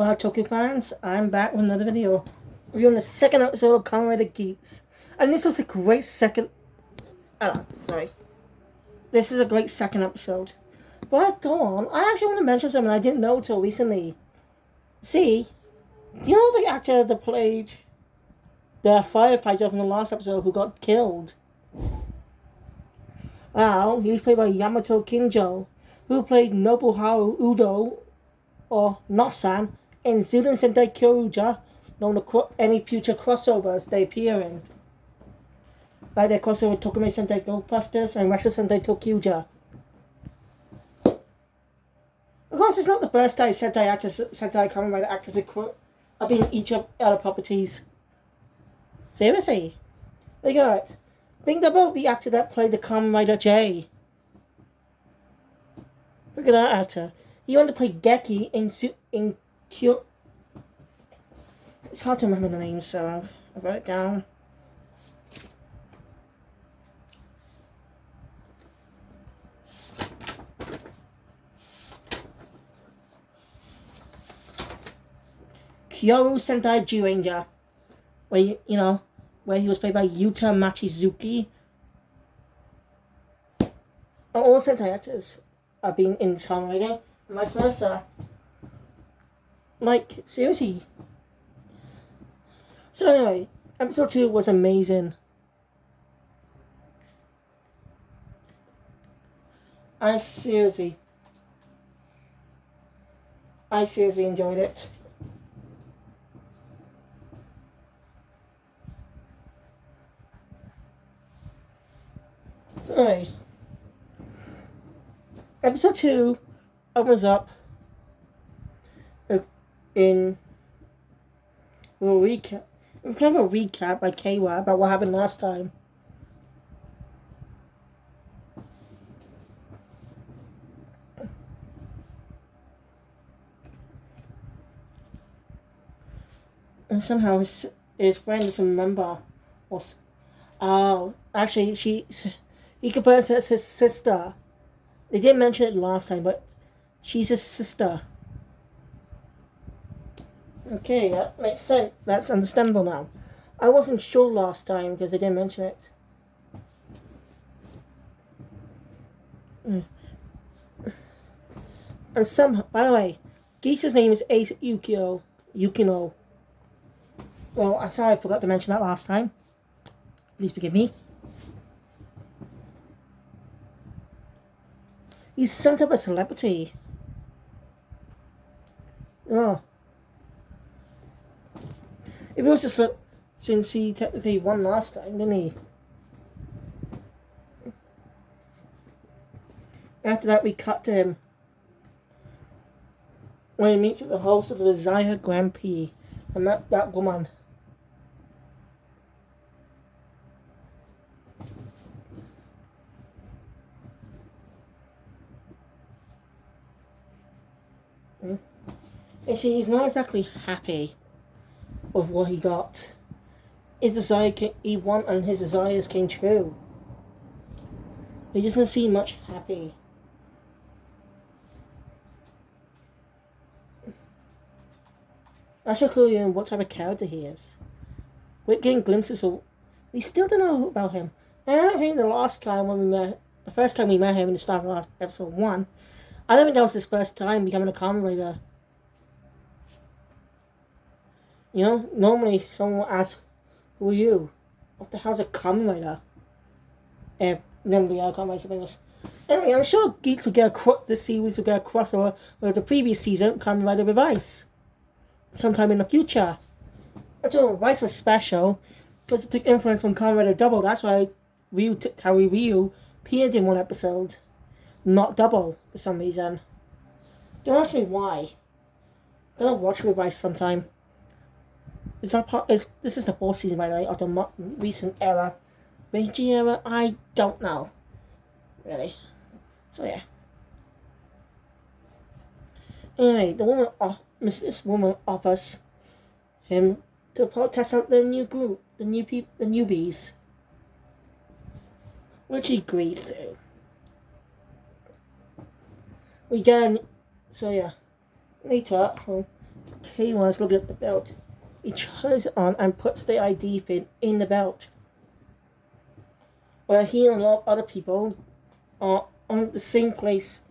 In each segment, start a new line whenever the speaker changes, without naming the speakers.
Well, Tokyo fans, I'm back with another video. Reviewing the second episode of Kamen Geats. And this was a great second... sorry. This is a great second episode. But go on, I actually want to mention something I didn't know until recently. See, you know the actor that played the firefighter from the last episode who got killed? Well, he was played by Yamato Kinjo, who played Nobuharu Udo, or Nosan, in Zuden Sentai Kyoruja, known to any future crossovers they appear in. Like their crossover with Tokyo Sentai Ghostbusters and Retro Sentai Tokyuja. Of course, it's not the first time Sentai Kamen Rider actors are being each of other properties. Seriously? They got think about the actor that played the Kamen Rider J. Look at that actor. He wanted to play Geki in Kyo. It's hard to remember the name, so I wrote it down. Kyoru Sentai J-Ranger, where he was played by Yuta Machizuki. All Sentai actors are being in Kamen Rider, and vice versa. Like, seriously. So anyway, episode 2 was amazing. I seriously enjoyed it. So anyway, episode 2 opens up in a recap. Kind of a recap by Keiwa about what happened last time. And somehow his friend doesn't remember. Actually, he compares her as his sister. They didn't mention it last time, but she's his sister. Okay, that makes sense. That's understandable now. I wasn't sure last time because they didn't mention it. And somehow, by the way, Geats' name is Ace Yukino. Well, I'm sorry I forgot to mention that last time. Please forgive me. He's some type of celebrity. Oh. If it was a slip, since he technically won last time, didn't he? After that, we cut to him when he meets the host of the Desire Grand Prix and met that woman. You see, he's not exactly happy with what he got. He won and his desires came true. He doesn't seem much happy. That's a clue in what type of character he is. We're getting glimpses of... We still don't know about him. And I don't think the first time we met him in the start of episode 1, I don't think that was his first time becoming a Kamen Rider. You know, normally someone will ask, who are you? What the hell's a Kamen Rider? And then we are Kamen Rider something else. Anyway, I'm sure Geats will get this series will get a crossover with the previous season, Kamen Rider Revice. Sometime in the future. Until Revice was special, because it took influence from Kamen Rider Double. That's why Ryu appeared in one episode. Not Double, for some reason. Don't ask me why. I'm gonna watch Revice sometime. This is the 4th season, by the way, of the recent era. Meiji era? I don't know. Really. So, yeah. Anyway, this woman offers him to test out the new group, the newbies. Which he agreed to. So, yeah. Later at home, Kay was looking at the belt. He tries it on and puts the ID pin in the belt. Where he and a lot of other people are on the same place.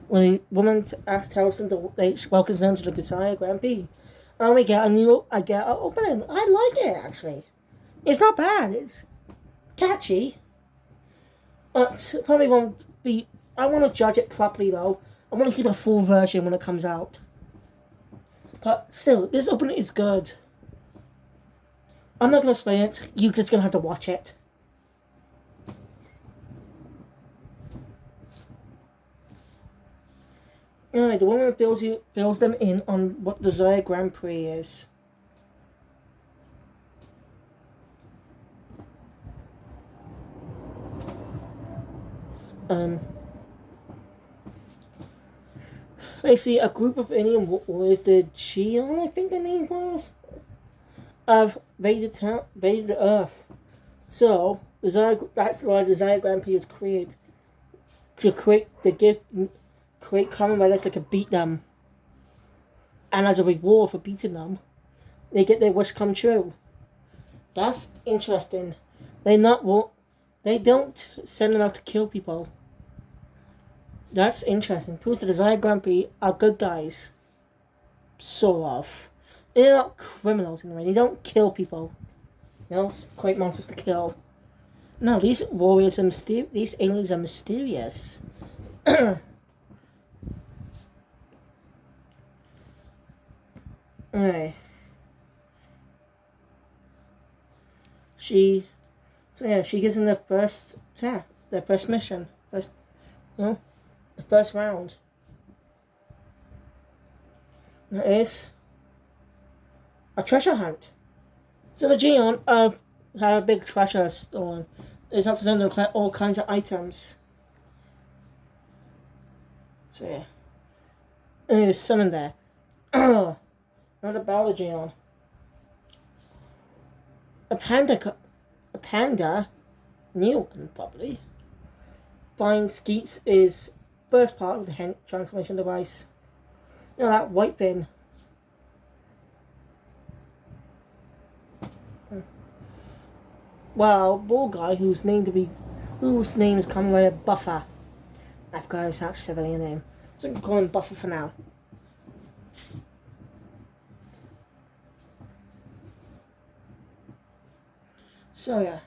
When the woman tells them she welcomes them to the Desire Grand Prix. And I get an opening. I like it, actually. It's not bad. It's catchy. But probably won't be... I want to judge it properly, though. I want to hear the full version when it comes out. But still, this opening is good. I'm not going to explain it. You're just going to have to watch it. Anyway, the woman fills them in on what the Desire Grand Prix is. Basically, a group of alien warriors, the Geon, I think the name was, have invaded the Earth. So, that's why the Desire Grand Prix was created. To create Kamen Riders that could beat them. And as a reward for beating them, they get their wish come true. That's interesting. They don't send them out to kill people. That's interesting. Proves the Desire Grand Prix are good guys. Sort of. They're not criminals anyway. They don't kill people. They don't create monsters to kill. No, these warriors are these aliens are mysterious. Anyway. She gives them the first mission. The first round. That is a treasure hunt. So the Geon have a big treasure stolen. It's up to them to collect all kinds of items. So yeah. And there's some in there. Not about the Geon. A panda, new one probably, finds Geats is first part of the transformation device. You know, that white bin. Well, bald guy whose name is Kamen Rider Buffer. I forgot his actual civilian name, so we can call him Buffer for now. So yeah.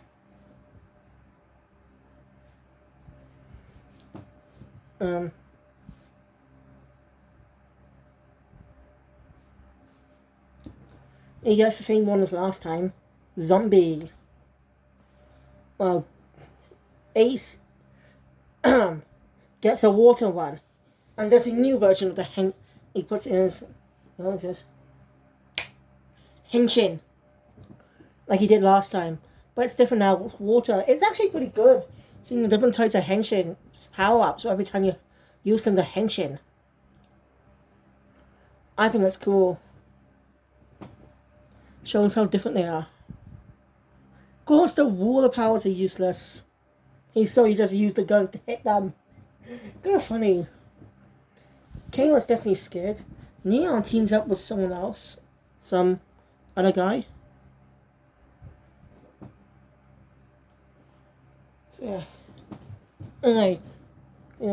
He gets the same one as last time. Zombie. Well, Ace gets a water one. And there's a new version of the he puts in his, what is this? Henshin. Like he did last time. But it's different now with water. It's actually pretty good. Seeing the different types of henshin power-ups, so every time you use them, the henshin. I think that's cool. Shows how different they are. Of course, the water powers are useless. He just used the gun to hit them. Kind of funny. Kane was definitely scared. Neon teams up with someone else. Some other guy. So yeah. Anyway,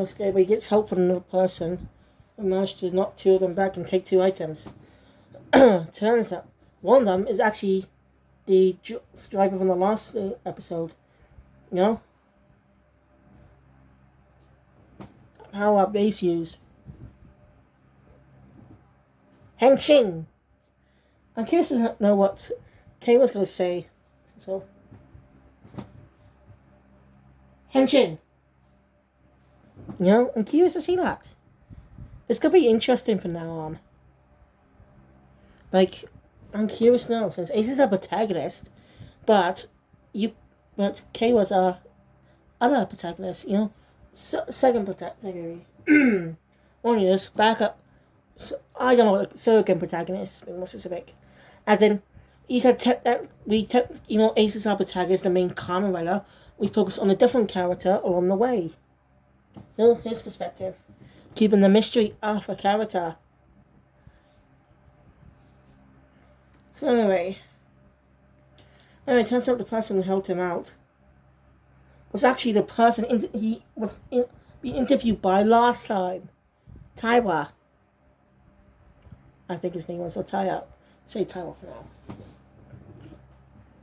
scared, but he gets help from another person and manages to knock two of them back and take 2 items. Turns out one of them is actually the driver from the last episode. Power up base used. Henshin! I'm curious to know what Kay was going to say. So. Henshin! I'm curious to see that. It's going to be interesting from now on. Like, I'm curious now, since Ace is a protagonist, but Kay was a other protagonist, second protagonist. One is backup. I don't know, second protagonist, being more specific. As in, he said Ace is our protagonist, the main Kamen Rider. We focus on a different character along the way. His perspective, keeping the mystery of a character. So anyway, turns out the person who helped him out was actually the person he was being interviewed by last time. Taiwa. I think his name was, or Taiwa. Say Taiwa for now.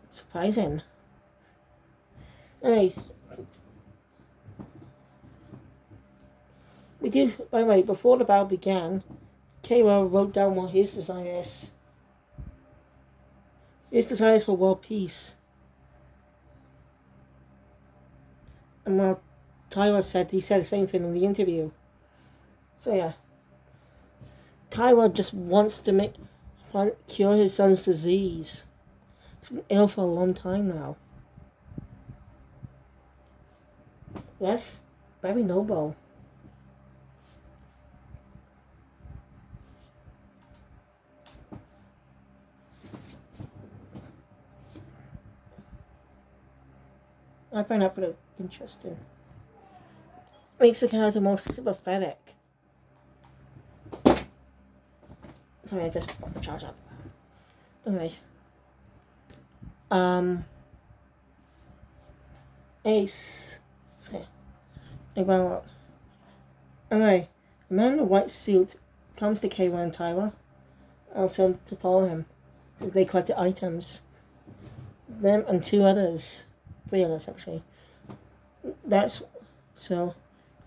Surprising. Anyway, we do, by the way, before the battle began, Keiwa wrote down what his desire is. His desire is for world peace. And while Taiwa said, he said the same thing in the interview. So yeah. Taiwa just wants to cure his son's disease. He's been ill for a long time now. Yes, very noble. I find that pretty interesting. Makes the character more sympathetic. Sorry, I just put the charge up. Anyway. Ace. Okay. Anyway, a man in a white suit comes to Keiwa and Taiwa. Also to follow him, since they collected items. Them and 2 others. 3 others, actually. That's so.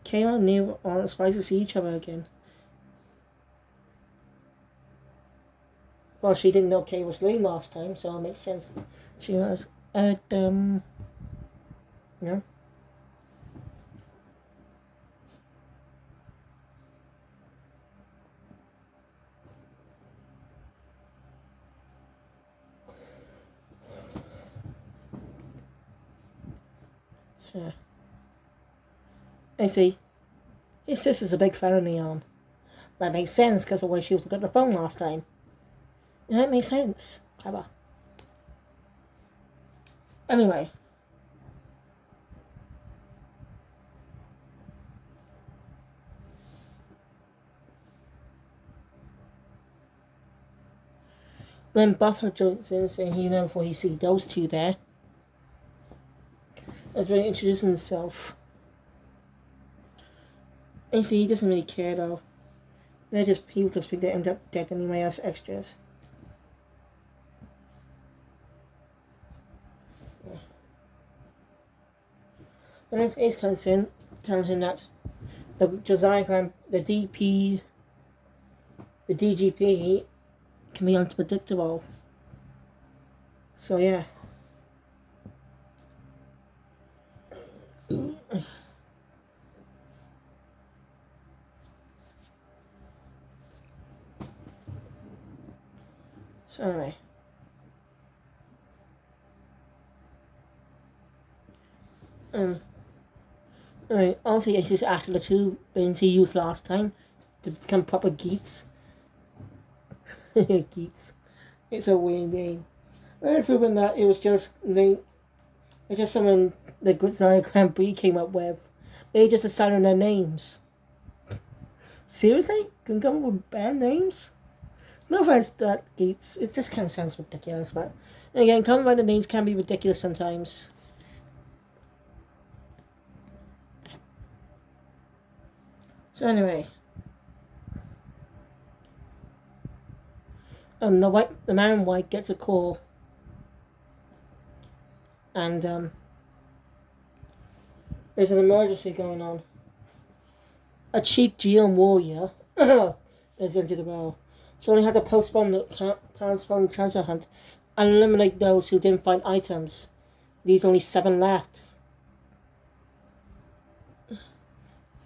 Keiwa knew all surprised to see each other again. Well, she didn't know Kay was late last time, so it makes sense. She was at, yeah. So, I see. His sister's a big fan of Neon. That makes sense because of the way she was looking at the phone last time. Yeah, that makes sense. Clever. Anyway. Then Buffer joins in saying he never thought he'd see those 2 there. As really introducing himself. And see, he doesn't really care though. They're just people just think they end up dead anyway as extras. Yeah. The next Ace comes in, telling him that the Josiah, the DGP can be unpredictable. So yeah. So anyway. Anyway, obviously it's just after the 2 bins he used last time to become proper Geats. Geats. It's a weird name. Let's prove that it was just someone the Good Zion Grand Prix came up with. They just decided their names. Seriously? Can come up with bad names? No offense that Geats. It just kind of sounds ridiculous, but and again, coming by the names can be ridiculous sometimes. So anyway, the man in white gets a call, and there's an emergency going on. A cheap GM warrior is into the barrel, so they had to postpone the treasure hunt and eliminate those who didn't find items. There's only 7 left.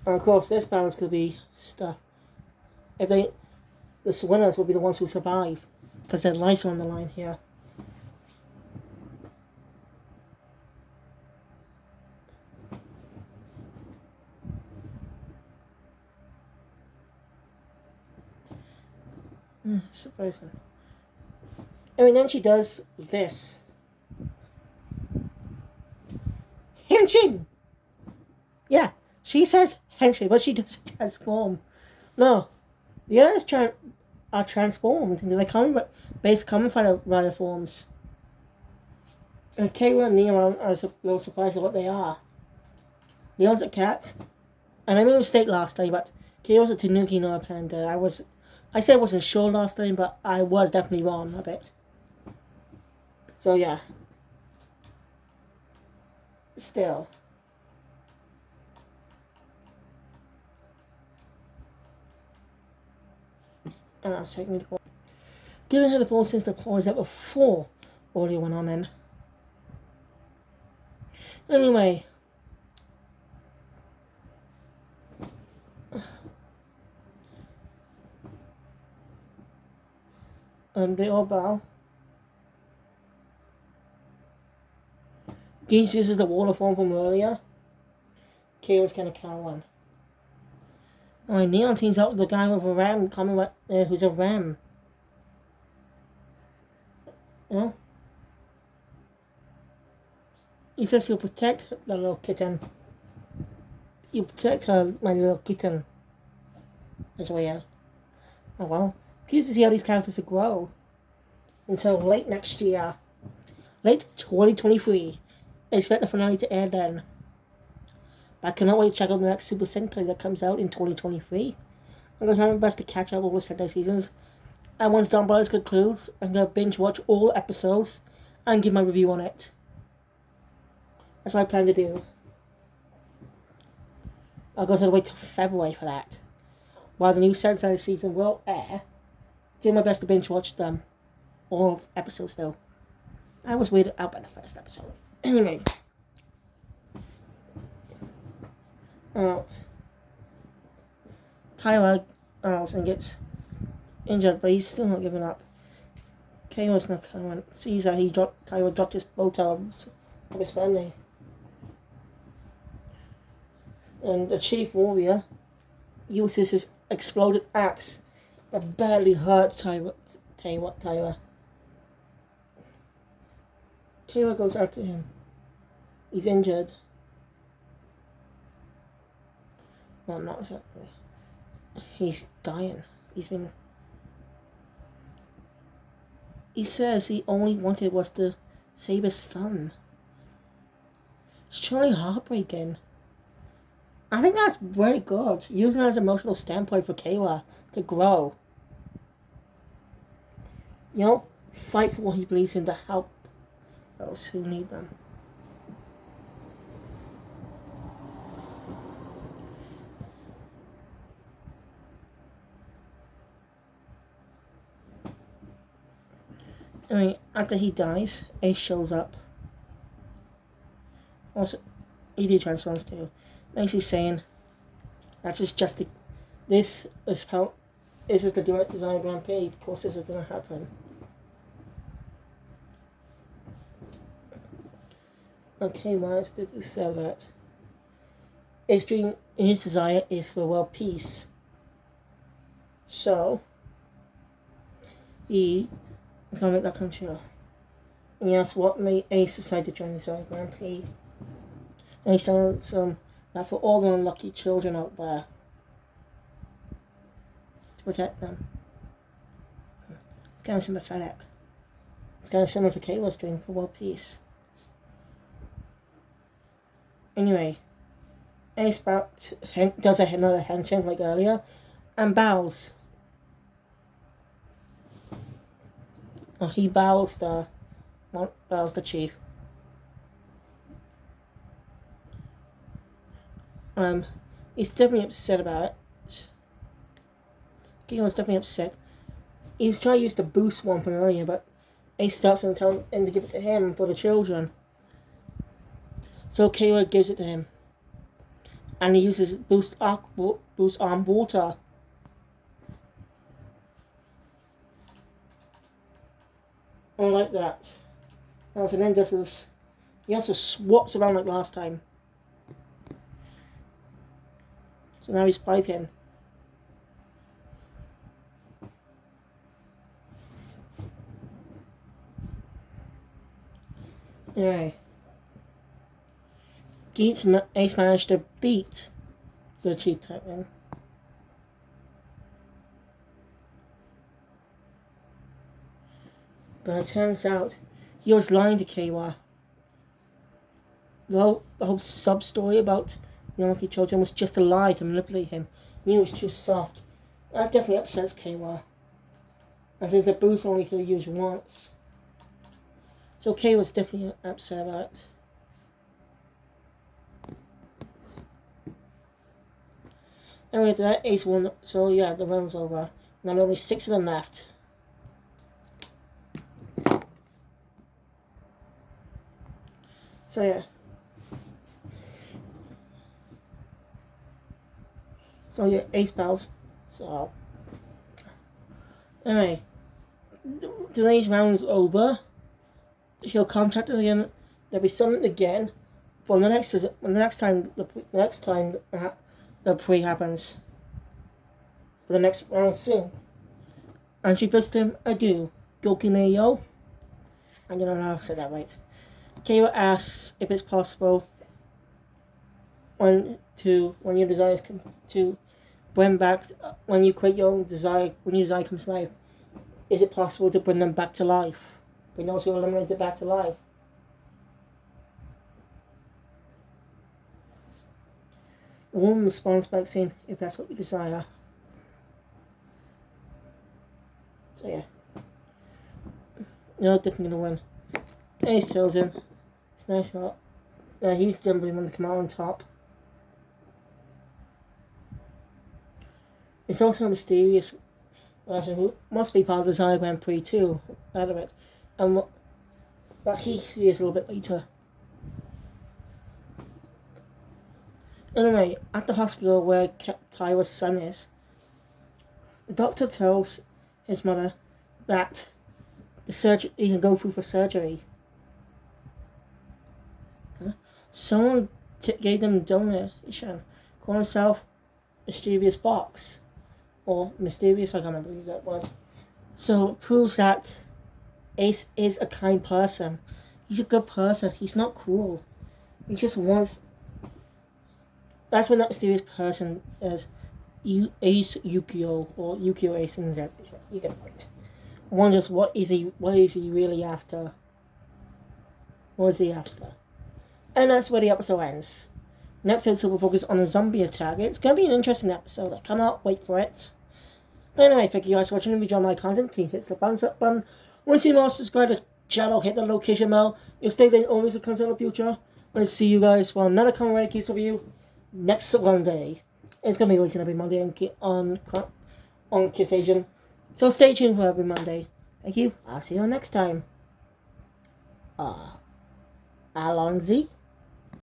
And of course, this balance could be stuff. The winners will be the ones who survive, because their lives are on the line here. Surprising. And then she does this. Henshin! Yeah, she says Henshin, but she doesn't transform. No. The others are transformed into their base Kamen Rider forms. And Kayla and Neon are a little surprised at what they are. Neon's a cat. And I made a mistake last time, but Kayla's a Tanuki, not a panda. I said I wasn't sure last time, but I was definitely wrong a bit. So yeah. Still. Second. Given her the ball since the ball is up before audio went on in. Anyway. They all bow. Geats uses the water form from earlier. Kira's kind of one. Alright, Neon teams out with the guy with a ram coming who's a ram. Yeah? He says he'll protect the little kitten. You'll protect her, my little kitten. That's weird. Oh well. Curious to see how these characters will grow. Until late next year. Late 2023. I expect the finale to air then. But I cannot wait to check out the next Super Sentai that comes out in 2023. I'm going to try my best to catch up with all the Sentai seasons. And once Dawn Brothers concludes, I'm going to binge watch all episodes and give my review on it. That's what I plan to do. I'll go to wait till February for that. While the new Sentai season will air, do my best to binge watch them. All episodes though. I was weirded out by the first episode. Anyway. Out. Tyler and gets injured, but he's still not giving up. Kayla's not coming. Sees that Tyler dropped his bow ties of his family. And the chief warrior uses his exploded axe that barely hurt Tyler. Tyler goes after him. He's injured. Well, not exactly. He's dying. He says he only wanted was to save his son. It's truly heartbreaking. I think that's very good. Using it as an emotional standpoint for Kayla to grow. You know, fight for what he believes in to help those who need them. Anyway, after he dies, Ace shows up. Also, ED transforms too. Basically saying, this is the direct design Grand Prix. Of course, this is going to happen. Okay, why did we say that? His desire is for world peace. So, he is going to make that come true. And he asks what made Ace decide to join the Design Grand Prix. And he tells that for all the unlucky children out there, to protect them. It's kind of sympathetic. It's kind of similar to Kayla's doing for world peace. Anyway, Ace does another handshake like earlier, and bows. Well, he bows the chief. He's definitely upset about it. King was definitely upset. He's trying to use the boost one from earlier, but Ace starts and tells him to give it to him for the children. So Kayla gives it to him. And he uses boost arm water. I like that. And then does this. He also swaps around like last time. So now he's fighting. Anyway. Ace managed to beat the Chief Titan. But it turns out he was lying to Keiwa. The whole sub story about the unlucky children was just a lie to manipulate him. He was too soft. That definitely upsets Keiwa. As is the boost only could be used once. So Keiwa's definitely upset about it. Anyway, that ace won. So yeah, the round's over. Now only 6 of them left. So yeah. So yeah, ace pals. So anyway, today's round's over. He'll contact him again. There'll be something again for the next time the pre happens. For the next round soon. And she bids him adieu. Gokineyo. I don't know how to say that right. Keiwa asks if it's possible when your desires come to bring back when you quit your own desire when your desire comes to life. Is it possible to bring them back to life? Bring those who are eliminated back to life. The woman responds back saying, if that's what you desire. So yeah. You're definitely gonna win. Ace kills him. It's nice not. He's definitely going to come out on top. It's also a mysterious person who must be part of the Desire Grand Prix too, out of it. But he is a little bit later. Anyway, at the hospital where Tyra's son is, the doctor tells his mother that he can go through for surgery. Someone gave them a donation, calling himself Mysterious Box. Or Mysterious, I can't remember that word. So it proves that Ace is a kind person. He's a good person. He's not cruel. He just wants... That's what that mysterious person is. Ace Yukio, or Yukio Ace in Japanese. You get the point. Wonders what is he really after? What is he after? And that's where the episode ends. Next episode will focus on a zombie attack. It's going to be an interesting episode. I cannot wait for it. But anyway, thank you guys for watching. If you enjoy my content, please hit the thumbs up button. Want to see more, subscribe to the channel, hit the notification bell. You'll stay there always with content in the future. I'll see you guys for another Kamen Rider case review next Monday. It's going to be releasing every Monday on Kiss Asian. So stay tuned for every Monday. Thank you. I'll see you next time. Alonzi.